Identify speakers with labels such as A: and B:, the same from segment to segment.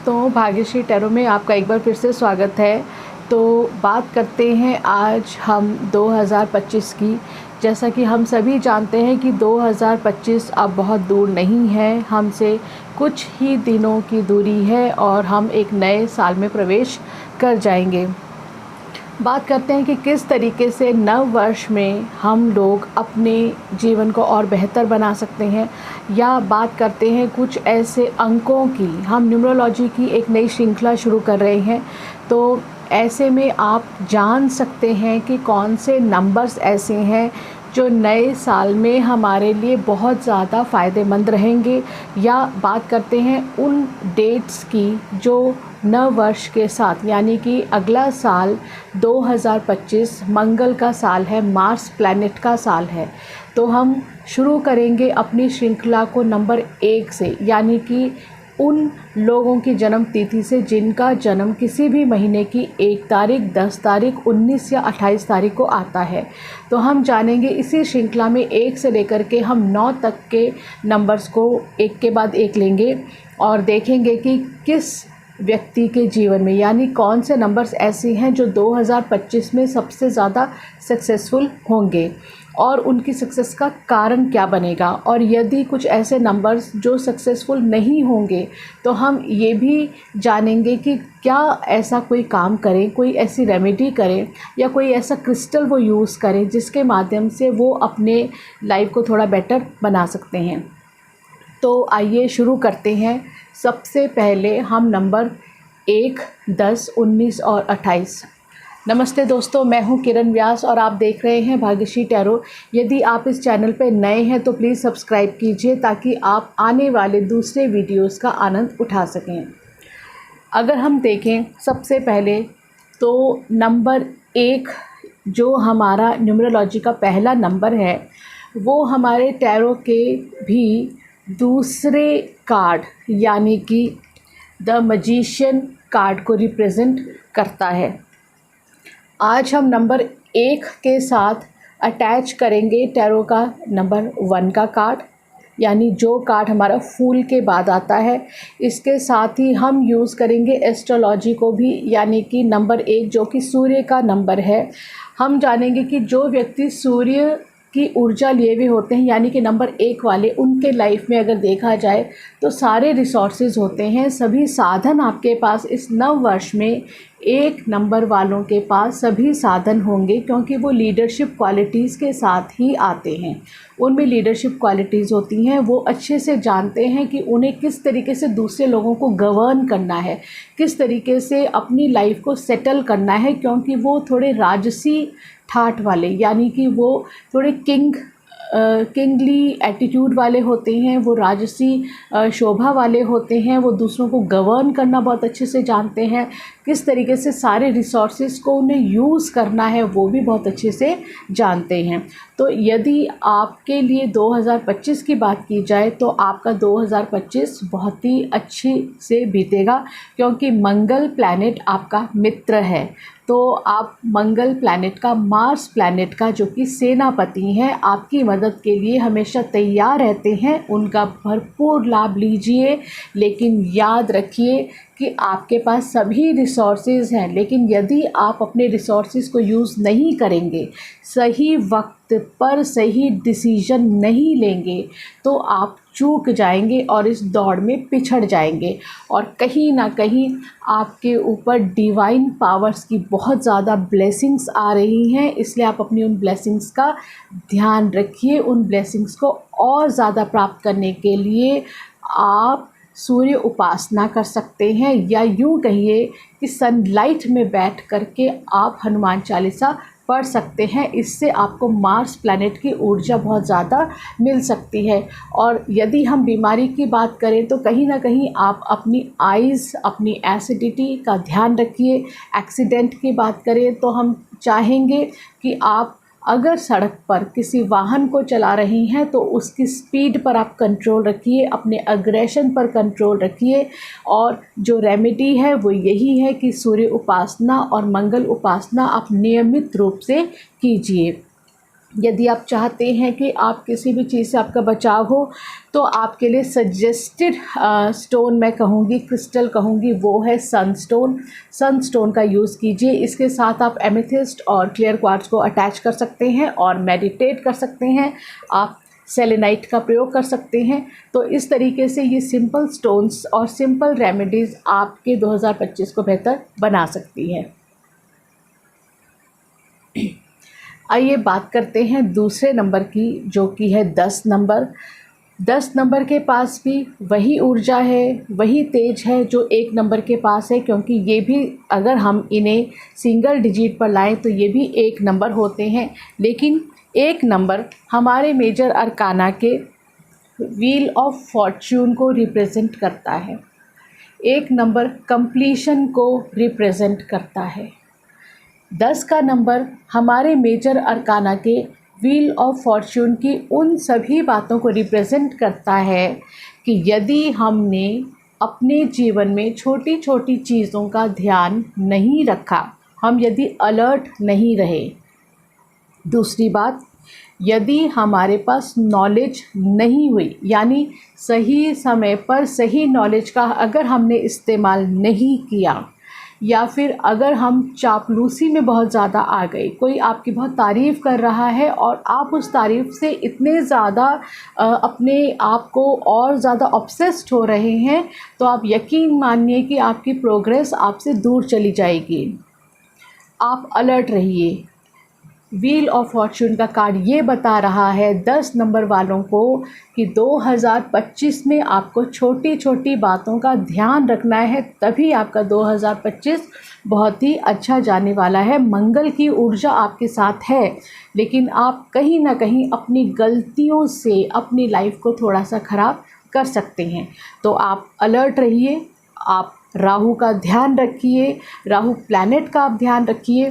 A: दोस्तों, भाग्यश्री टैरो में आपका एक बार फिर से स्वागत है। तो बात करते हैं आज हम 2025 की। जैसा कि हम सभी जानते हैं कि 2025 अब बहुत दूर नहीं है, हमसे कुछ ही दिनों की दूरी है और हम एक नए साल में प्रवेश कर जाएंगे। बात करते हैं कि किस तरीके से नव वर्ष में हम लोग अपने जीवन को और बेहतर बना सकते हैं, या बात करते हैं कुछ ऐसे अंकों की। हम न्यूमरोलॉजी की एक नई श्रृंखला शुरू कर रहे हैं, तो ऐसे में आप जान सकते हैं कि कौन से नंबर्स ऐसे हैं जो नए साल में हमारे लिए बहुत ज़्यादा फ़ायदेमंद रहेंगे। या बात करते हैं उन डेट्स की जो नव वर्ष के साथ, यानी कि अगला साल 2025 मंगल का साल है, मार्स प्लैनेट का साल है। तो हम शुरू करेंगे अपनी श्रृंखला को नंबर 1 से, यानी कि उन लोगों की जन्म तिथि से जिनका जन्म किसी भी महीने की 1 तारीख, 10 तारीख, 19 या 28 तारीख को आता है। तो हम जानेंगे इसी श्रृंखला में 1 से लेकर के हम 9 तक के नंबर्स को एक के बाद एक लेंगे और देखेंगे कि किस व्यक्ति के जीवन में, यानी कौन से नंबर्स ऐसे हैं जो 2025 में सबसे ज़्यादा सक्सेसफुल होंगे और उनकी सक्सेस का कारण क्या बनेगा। और यदि कुछ ऐसे नंबर्स जो सक्सेसफुल नहीं होंगे तो हम ये भी जानेंगे कि क्या ऐसा कोई काम करें, कोई ऐसी रेमेडी करें या कोई ऐसा क्रिस्टल वो यूज़ करें जिसके माध्यम से वो अपने लाइफ को थोड़ा बेटर बना सकते हैं। तो आइए शुरू करते हैं। सबसे पहले हम नंबर 1, 10, 19 और 28। नमस्ते दोस्तों, मैं हूं किरण व्यास और आप देख रहे हैं भाग्यश्री टैरो। यदि आप इस चैनल पर नए हैं तो प्लीज़ सब्सक्राइब कीजिए ताकि आप आने वाले दूसरे वीडियोस का आनंद उठा सकें। अगर हम देखें सबसे पहले तो नंबर 1 जो हमारा न्यूमरोलॉजी का पहला नंबर है, वो हमारे टैरो के भी दूसरे कार्ड यानी कि द मैजिशियन कार्ड को रिप्रेजेंट करता है। आज हम नंबर 1 के साथ अटैच करेंगे टैरो का नंबर 1 का कार्ड, यानी जो कार्ड हमारा फूल के बाद आता है। इसके साथ ही हम यूज़ करेंगे एस्ट्रोलॉजी को भी, यानी कि नंबर 1 जो कि सूर्य का नंबर है। हम जानेंगे कि जो व्यक्ति सूर्य की ऊर्जा लिए हुए होते हैं, यानी कि नंबर 1 वाले, उनके लाइफ में अगर देखा जाए तो सारे रिसोर्सेज होते हैं, सभी साधन आपके पास इस नव वर्ष में 1 नंबर वालों के पास सभी साधन होंगे, क्योंकि वो लीडरशिप क्वालिटीज़ के साथ ही आते हैं। उनमें लीडरशिप क्वालिटीज़ होती हैं, वो अच्छे से जानते हैं कि उन्हें किस तरीके से दूसरे लोगों को गवर्न करना है, किस तरीके से अपनी लाइफ को सेटल करना है, क्योंकि वो थोड़े राजसी ठाठ वाले, यानी कि वो थोड़े किंगली एटीट्यूड वाले होते हैं, वो राजसी शोभा वाले होते हैं। वो दूसरों को गवर्न करना बहुत अच्छे से जानते हैं, किस तरीके से सारे रिसोर्सेज को उन्हें यूज़ करना है वो भी बहुत अच्छे से जानते हैं। तो यदि आपके लिए 2025 की बात की जाए तो आपका 2025 बहुत ही अच्छी से बीतेगा, क्योंकि मंगल प्लैनेट आपका मित्र है। तो आप मंगल प्लैनेट का, मार्स प्लैनेट का, जो कि सेनापति हैं, आपकी मदद के लिए हमेशा तैयार रहते हैं। उनका भरपूर लाभ लीजिए, लेकिन याद रखिए कि आपके पास सभी रिसोर्सेज हैं, लेकिन यदि आप अपने रिसोर्सेज को यूज़ नहीं करेंगे, सही वक्त पर सही डिसीजन नहीं लेंगे, तो आप चूक जाएंगे और इस दौड़ में पिछड़ जाएंगे। और कहीं ना कहीं आपके ऊपर डिवाइन पावर्स की बहुत ज़्यादा ब्लेसिंग्स आ रही हैं, इसलिए आप अपनी उन ब्लेसिंग्स का ध्यान रखिए। उन ब्लेसिंग्स को और ज़्यादा प्राप्त करने के लिए आप सूर्य उपासना कर सकते हैं, या यूँ कहिए कि सनलाइट में बैठ करके आप हनुमान चालीसा पढ़ सकते हैं। इससे आपको मार्स प्लैनेट की ऊर्जा बहुत ज़्यादा मिल सकती है। और यदि हम बीमारी की बात करें तो कहीं ना कहीं आप अपनी आइज़, अपनी एसिडिटी का ध्यान रखिए। एक्सीडेंट की बात करें तो हम चाहेंगे कि आप अगर सड़क पर किसी वाहन को चला रही हैं तो उसकी स्पीड पर आप कंट्रोल रखिए, अपने अग्रेशन पर कंट्रोल रखिए। और जो रेमेडी है वो यही है कि सूर्य उपासना और मंगल उपासना आप नियमित रूप से कीजिए। यदि आप चाहते हैं कि आप किसी भी चीज़ से आपका बचाव हो तो आपके लिए सजेस्टेड स्टोन मैं कहूँगी, क्रिस्टल कहूँगी, वो है सनस्टोन। सनस्टोन का यूज़ कीजिए। इसके साथ आप एमेथिस्ट और क्लियर क्वार्ट्ज को अटैच कर सकते हैं और मेडिटेट कर सकते हैं। आप सेलेनाइट का प्रयोग कर सकते हैं। तो इस तरीके से ये सिंपल स्टोन्स और सिंपल रेमेडीज़ आपके 2025 को बेहतर बना सकती है। आइए बात करते हैं दूसरे नंबर की, जो कि है 10 नंबर। 10 नंबर के पास भी वही ऊर्जा है, वही तेज है जो 1 नंबर के पास है, क्योंकि ये भी अगर हम इन्हें सिंगल डिजिट पर लाएं तो ये भी 1 नंबर होते हैं। लेकिन 1 नंबर हमारे मेजर अरकाना के व्हील ऑफ फॉर्च्यून को रिप्रेजेंट करता है। 1 नंबर कंप्लीशन को रिप्रेजेंट करता है। 10 का नंबर हमारे मेजर अरकाना के व्हील ऑफ फॉर्च्यून की उन सभी बातों को रिप्रेजेंट करता है कि यदि हमने अपने जीवन में छोटी छोटी चीज़ों का ध्यान नहीं रखा, हम यदि अलर्ट नहीं रहे, दूसरी बात, यदि हमारे पास नॉलेज नहीं हुई, यानी सही समय पर सही नॉलेज का अगर हमने इस्तेमाल नहीं किया, या फिर अगर हम चापलूसी में बहुत ज़्यादा आ गए, कोई आपकी बहुत तारीफ़ कर रहा है और आप उस तारीफ़ से इतने ज़्यादा अपने आप को और ज़्यादा ऑब्सेस्ड हो रहे हैं, तो आप यकीन मानिए कि आपकी प्रोग्रेस आपसे दूर चली जाएगी। आप अलर्ट रहिए। व्हील ऑफ फॉर्च्यून का कार्ड ये बता रहा है 10 नंबर वालों को कि 2025 में आपको छोटी छोटी बातों का ध्यान रखना है, तभी आपका 2025 बहुत ही अच्छा जाने वाला है। मंगल की ऊर्जा आपके साथ है, लेकिन आप कहीं ना कहीं अपनी गलतियों से अपनी लाइफ को थोड़ा सा ख़राब कर सकते हैं। तो आप अलर्ट रहिए। आप राहु का ध्यान रखिए, राहु प्लैनेट का आप ध्यान रखिए।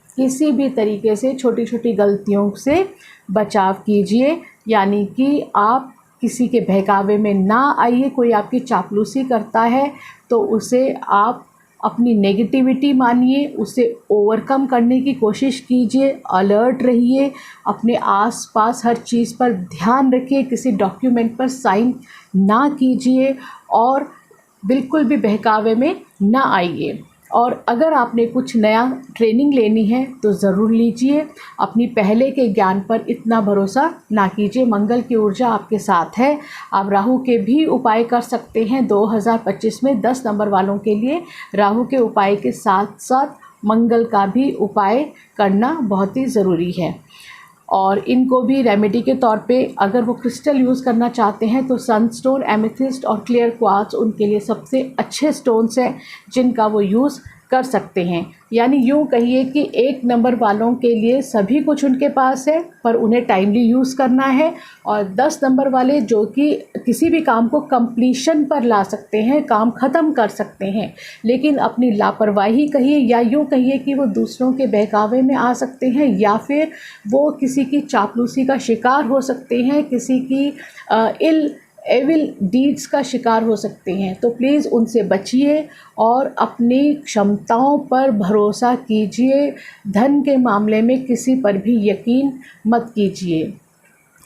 A: किसी भी तरीके से छोटी छोटी गलतियों से बचाव कीजिए, यानी कि आप किसी के बहकावे में ना आइए। कोई आपकी चापलूसी करता है तो उसे आप अपनी नेगेटिविटी मानिए, उसे ओवरकम करने की कोशिश कीजिए। अलर्ट रहिए, अपने आसपास हर चीज़ पर ध्यान रखिए, किसी डॉक्यूमेंट पर साइन ना कीजिए और बिल्कुल भी बहकावे में ना आइए। और अगर आपने कुछ नया ट्रेनिंग लेनी है तो ज़रूर लीजिए। अपनी पहले के ज्ञान पर इतना भरोसा ना कीजिए। मंगल की ऊर्जा आपके साथ है। आप राहु के भी उपाय कर सकते हैं 2025 में। 10 नंबर वालों के लिए राहु के उपाय के साथ साथ मंगल का भी उपाय करना बहुत ही ज़रूरी है। और इनको भी रेमेडी के तौर पे अगर वो क्रिस्टल यूज़ करना चाहते हैं तो सनस्टोन, एमेथिस्ट और क्लियर क्वार्ट्ज उनके लिए सबसे अच्छे स्टोन्स हैं जिनका वो यूज़ कर सकते हैं। यानी यूँ कहिए कि 1 नंबर वालों के लिए सभी कुछ उनके पास है, पर उन्हें टाइमली यूज़ करना है। और 10 नंबर वाले जो कि किसी भी काम को कंप्लीशन पर ला सकते हैं, काम ख़त्म कर सकते हैं, लेकिन अपनी लापरवाही कहिए या यूँ कहिए कि वो दूसरों के बहकावे में आ सकते हैं, या फिर वो किसी की चापलूसी का शिकार हो सकते हैं, किसी की एविल डीड्स का शिकार हो सकते हैं। तो प्लीज़ उनसे बचिए और अपनी क्षमताओं पर भरोसा कीजिए। धन के मामले में किसी पर भी यकीन मत कीजिए।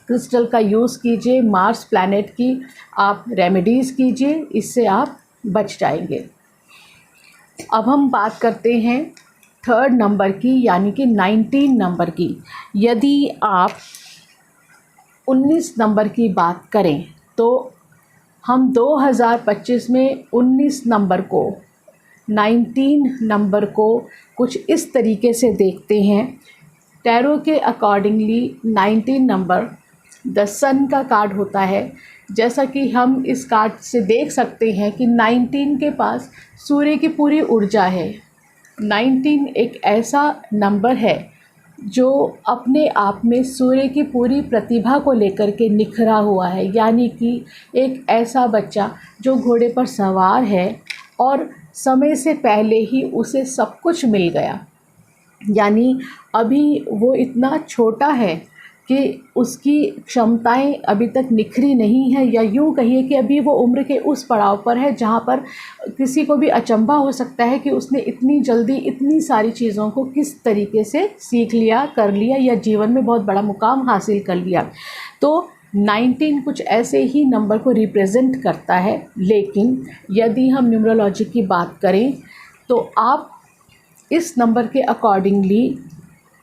A: क्रिस्टल का यूज़ कीजिए, मार्स प्लैनेट की आप रेमेडीज़ कीजिए, इससे आप बच जाएंगे। अब हम बात करते हैं 3rd नंबर की, यानी कि 19 नंबर की। यदि आप 19 नंबर की बात करें तो हम 2025 में 19 नंबर को, 19 नंबर को कुछ इस तरीके से देखते हैं। टैरो के अकॉर्डिंगली 19 नंबर द सन का कार्ड होता है। जैसा कि हम इस कार्ड से देख सकते हैं कि 19 के पास सूर्य की पूरी ऊर्जा है। 19 एक ऐसा नंबर है जो अपने आप में सूर्य की पूरी प्रतिभा को लेकर के निखरा हुआ है। यानी कि एक ऐसा बच्चा जो घोड़े पर सवार है और समय से पहले ही उसे सब कुछ मिल गया। यानी अभी वो इतना छोटा है कि उसकी क्षमताएं अभी तक निखरी नहीं है, या यूँ कहिए कि अभी वो उम्र के उस पड़ाव पर है जहाँ पर किसी को भी अचंभा हो सकता है कि उसने इतनी जल्दी इतनी सारी चीज़ों को किस तरीके से सीख लिया, कर लिया, या जीवन में बहुत बड़ा मुकाम हासिल कर लिया। तो 19 कुछ ऐसे ही नंबर को रिप्रेजेंट करता है। लेकिन यदि हम न्यूमरोलॉजी की बात करें तो आप इस नंबर के अकॉर्डिंगली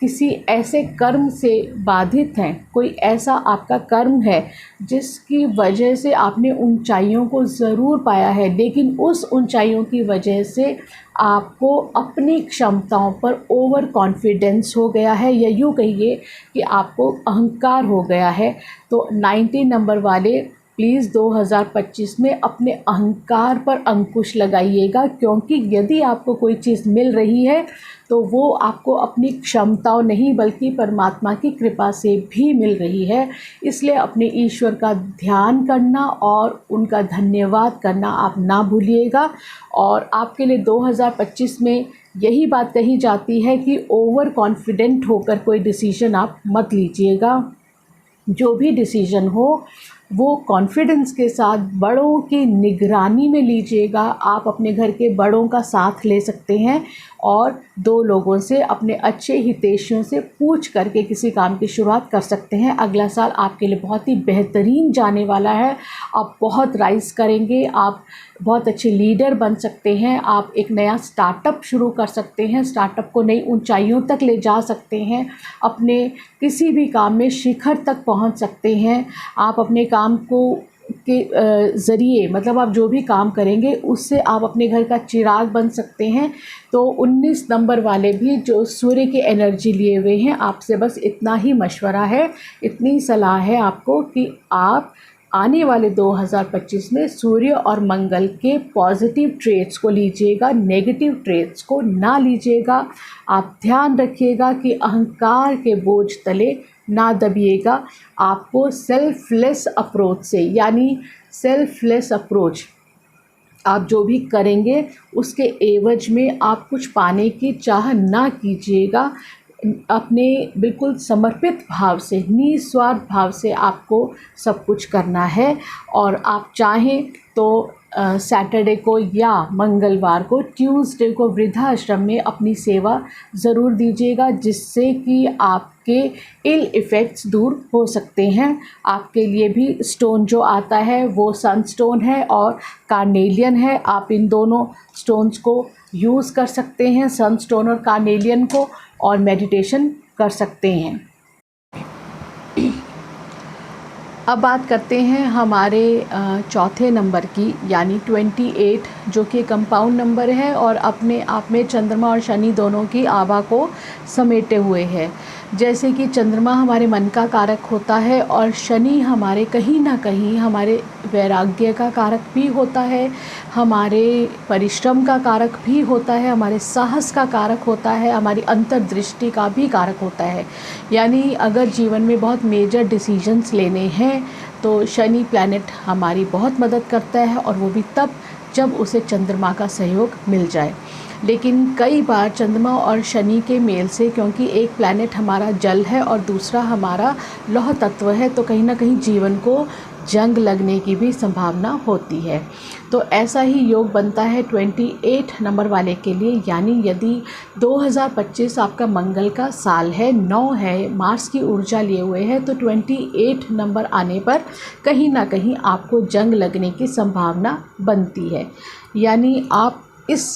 A: किसी ऐसे कर्म से बाधित हैं, कोई ऐसा आपका कर्म है जिसकी वजह से आपने ऊंचाइयों को ज़रूर पाया है, लेकिन उस ऊंचाइयों की वजह से आपको अपनी क्षमताओं पर ओवर कॉन्फिडेंस हो गया है, या यूँ कहिए कि आपको अहंकार हो गया है। तो 19 नंबर वाले प्लीज़ 2025 में अपने अहंकार पर अंकुश लगाइएगा, क्योंकि यदि आपको कोई चीज़ मिल रही है तो वो आपको अपनी क्षमताओं नहीं बल्कि परमात्मा की कृपा से भी मिल रही है। इसलिए अपने ईश्वर का ध्यान करना और उनका धन्यवाद करना आप ना भूलिएगा। और आपके लिए 2025 में यही बात कही जाती है कि ओवर कॉन्फिडेंट होकर कोई डिसीजन आप मत लीजिएगा। जो भी डिसीजन हो वो कॉन्फिडेंस के साथ बड़ों की निगरानी में लीजिएगा। आप अपने घर के बड़ों का साथ ले सकते हैं और 2 लोगों से, अपने अच्छे हितैषियों से पूछ करके किसी काम की शुरुआत कर सकते हैं। अगला साल आपके लिए बहुत ही बेहतरीन जाने वाला है। आप बहुत राइज़ करेंगे, आप बहुत अच्छे लीडर बन सकते हैं, आप एक नया स्टार्टअप शुरू कर सकते हैं, स्टार्टअप को नई ऊंचाइयों तक ले जा सकते हैं, अपने किसी भी काम में शिखर तक पहुंच सकते हैं। आप अपने काम को के ज़रिए, मतलब आप जो भी काम करेंगे उससे आप अपने घर का चिराग बन सकते हैं। तो 19 नंबर वाले भी जो सूर्य की एनर्जी लिए हुए हैं, आपसे बस इतना ही मशवरा है, इतनी सलाह है आपको कि आप आने वाले 2025 में सूर्य और मंगल के पॉजिटिव ट्रेट्स को लीजिएगा, नेगेटिव ट्रेट्स को ना लीजिएगा। आप ध्यान रखिएगा कि अहंकार के बोझ तले ना दबिएगा। आपको सेल्फलेस अप्रोच से, यानी सेल्फलेस अप्रोच, आप जो भी करेंगे उसके एवज में आप कुछ पाने की चाह ना कीजिएगा। अपने बिल्कुल समर्पित भाव से, निस्वार्थ भाव से आपको सब कुछ करना है। और आप चाहें तो सैटरडे को या मंगलवार को, ट्यूसडे को वृद्धाश्रम में अपनी सेवा ज़रूर दीजिएगा, जिससे कि आपके इल इफ़ेक्ट्स दूर हो सकते हैं। आपके लिए भी स्टोन जो आता है वो सनस्टोन है और कार्नेलियन है। आप इन दोनों स्टोन्स को यूज़ कर सकते हैं, सनस्टोन और कार्नेलियन को, और मेडिटेशन कर सकते हैं। अब बात करते हैं हमारे चौथे नंबर की, यानी 28, जो कि कंपाउंड नंबर है और अपने आप में चंद्रमा और शनि दोनों की आभा को समेटे हुए है। जैसे कि चंद्रमा हमारे मन का कारक होता है और शनि हमारे कहीं ना कहीं हमारे वैराग्य का कारक भी होता है, हमारे परिश्रम का कारक भी होता है, हमारे साहस का कारक होता है, हमारी अंतर्दृष्टि का भी कारक होता है। यानी अगर जीवन में बहुत मेजर डिसीजंस लेने हैं तो शनि प्लैनेट हमारी बहुत मदद करता है, और वो भी तब जब उसे चंद्रमा का सहयोग मिल जाए। लेकिन कई बार चंद्रमा और शनि के मेल से, क्योंकि एक प्लैनेट हमारा जल है और दूसरा हमारा लौह तत्व है, तो कहीं ना कहीं जीवन को जंग लगने की भी संभावना होती है। तो ऐसा ही योग बनता है 28 नंबर वाले के लिए। यानी यदि 2025 आपका मंगल का साल है, 9 है, मार्स की ऊर्जा लिए हुए है, तो 28 नंबर आने पर कहीं ना कहीं आपको जंग लगने की संभावना बनती है। यानी आप इस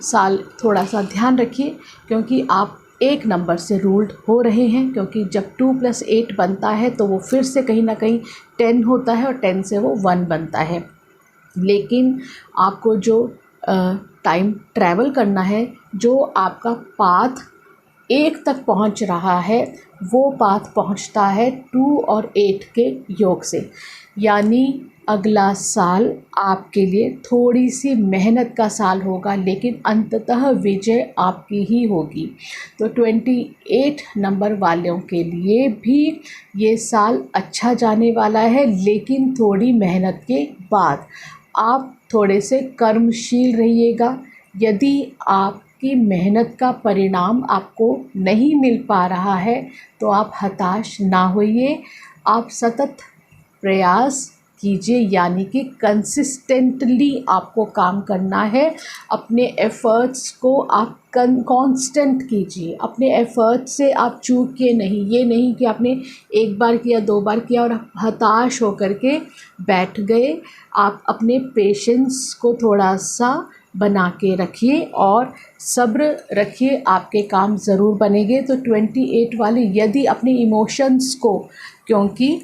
A: साल थोड़ा सा ध्यान रखिए, क्योंकि आप 1 नंबर से रूल्ड हो रहे हैं, क्योंकि जब 2 + 8 बनता है तो वो फिर से कहीं ना कहीं 10 होता है और 10 से वो 1 बनता है। लेकिन आपको जो टाइम ट्रैवल करना है, जो आपका पाथ 1 तक पहुंच रहा है, वो पाथ पहुंचता है 2 और 8 के योग से। यानी अगला साल आपके लिए थोड़ी सी मेहनत का साल होगा, लेकिन अंततः विजय आपकी ही होगी। तो 28 नंबर वालों के लिए भी ये साल अच्छा जाने वाला है, लेकिन थोड़ी मेहनत के बाद। आप थोड़े से कर्मशील रहिएगा। यदि आप आपकी मेहनत का परिणाम आपको नहीं मिल पा रहा है तो आप हताश ना होइए, आप सतत प्रयास कीजिए, यानी कि कंसिस्टेंटली आपको काम करना है। अपने एफ़र्ट्स को आप कांस्टेंट कीजिए, अपने एफ़र्ट्स से आप चूकिए नहीं। ये नहीं कि आपने एक बार किया, 2 बार किया और हताश होकर के बैठ गए। आप अपने पेशेंस को थोड़ा सा बना के रखिए और सब्र रखिए, आपके काम ज़रूर बनेंगे। तो 28 वाले यदि अपने इमोशंस को, क्योंकि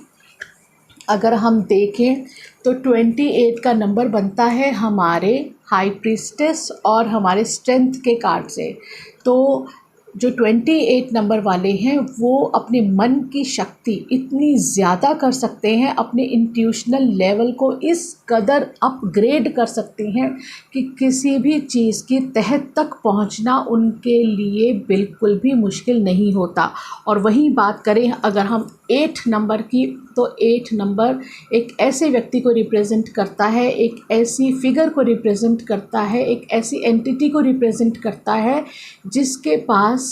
A: अगर हम देखें तो 28 का नंबर बनता है हमारे हाई प्रीस्टेस और हमारे स्ट्रेंथ के कार्ड से। तो जो 28 नंबर वाले हैं वो अपने मन की शक्ति इतनी ज़्यादा कर सकते हैं, अपने इंट्यूशनल लेवल को इस कदर अपग्रेड कर सकते हैं कि किसी भी चीज़ की तह तक पहुंचना उनके लिए बिल्कुल भी मुश्किल नहीं होता। और वहीं बात करें अगर हम 8 नंबर की, तो 8 नंबर एक ऐसे व्यक्ति को रिप्रेजेंट करता है, एक ऐसी फिगर को रिप्रेजेंट करता है, एक ऐसी एंटिटी को रिप्रेजेंट करता है जिसके पास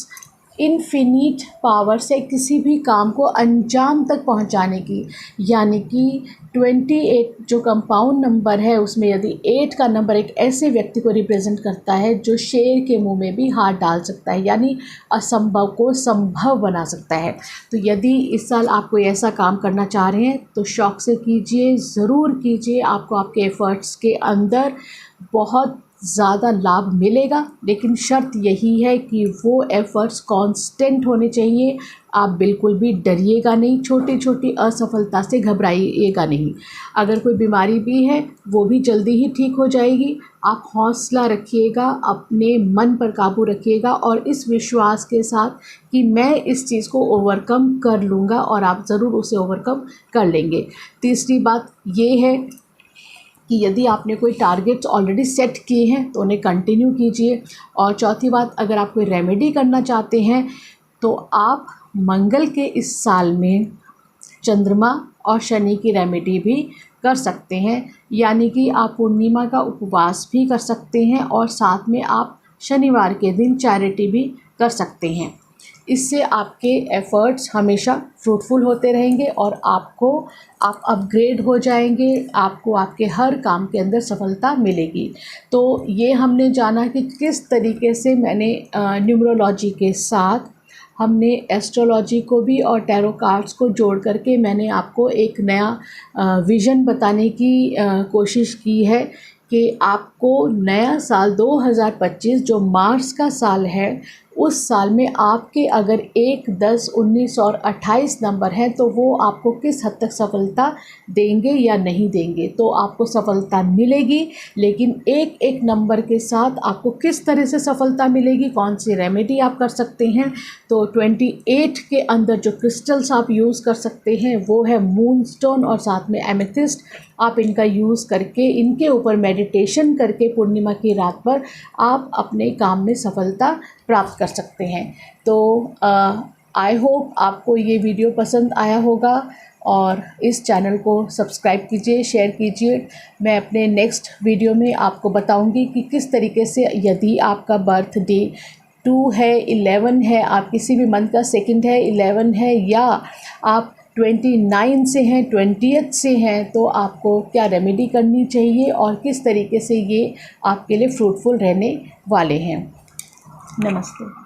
A: इनफिनिट पावर से किसी भी काम को अंजाम तक पहुंचाने की, यानी कि 28 जो कंपाउंड नंबर है उसमें यदि 8 का नंबर एक ऐसे व्यक्ति को रिप्रेजेंट करता है जो शेर के मुंह में भी हाथ डाल सकता है, यानी असंभव को संभव बना सकता है। तो यदि इस साल आप कोई ऐसा काम करना चाह रहे हैं तो शौक़ से कीजिए, ज़रूर कीजिए। आपको आपके एफ़र्ट्स के अंदर बहुत ज़्यादा लाभ मिलेगा, लेकिन शर्त यही है कि वो एफ़र्ट्स कांस्टेंट होने चाहिए। आप बिल्कुल भी डरिएगा नहीं, छोटी छोटी असफलता से घबराइएगा नहीं। अगर कोई बीमारी भी है वो भी जल्दी ही ठीक हो जाएगी। आप हौसला रखिएगा, अपने मन पर काबू रखिएगा और इस विश्वास के साथ कि मैं इस चीज़ को ओवरकम कर लूँगा, और आप ज़रूर उसे ओवरकम कर लेंगे। तीसरी बात ये है कि यदि आपने कोई टारगेट्स ऑलरेडी सेट किए हैं तो उन्हें कंटिन्यू कीजिए। और चौथी बात, अगर आप कोई रेमेडी करना चाहते हैं तो आप मंगल के इस साल में चंद्रमा और शनि की रेमेडी भी कर सकते हैं, यानी कि आप पूर्णिमा का उपवास भी कर सकते हैं और साथ में आप शनिवार के दिन चैरिटी भी कर सकते हैं। इससे आपके एफ़र्ट्स हमेशा फ्रूटफुल होते रहेंगे और आप अपग्रेड हो जाएंगे, आपको आपके हर काम के अंदर सफलता मिलेगी। तो ये हमने जाना कि किस तरीके से मैंने न्यूमरोलॉजी के साथ हमने एस्ट्रोलॉजी को भी और टैरो कार्ड्स को जोड़ करके मैंने आपको एक नया विज़न बताने की कोशिश की है कि आपको नया साल 2025 जो मार्च का साल है, उस साल में आपके अगर 1, 10, 19 और 28 नंबर हैं तो वो आपको किस हद तक सफलता देंगे या नहीं देंगे। तो आपको सफलता मिलेगी, लेकिन एक एक नंबर के साथ आपको किस तरह से सफलता मिलेगी, कौन सी रेमेडी आप कर सकते हैं। तो 28 के अंदर जो क्रिस्टल्स आप यूज़ कर सकते हैं वो है मूनस्टोन और साथ में एमेथिस्ट। आप इनका यूज़ करके, इनके ऊपर मेडिटेशन करके पूर्णिमा की रात पर आप अपने काम में सफलता प्राप्त कर सकते हैं। तो आई होप आपको ये वीडियो पसंद आया होगा और इस चैनल को सब्सक्राइब कीजिए, शेयर कीजिए। मैं अपने नेक्स्ट वीडियो में आपको बताऊंगी कि किस तरीके से यदि आपका बर्थडे 2 है, 11 है, आप किसी भी मंथ का 2nd है, 11 है, या आप 29 से हैं, 20th से हैं, तो आपको क्या रेमेडी करनी चाहिए और किस तरीके से ये आपके लिए फ्रूटफुल रहने वाले हैं। नमस्ते।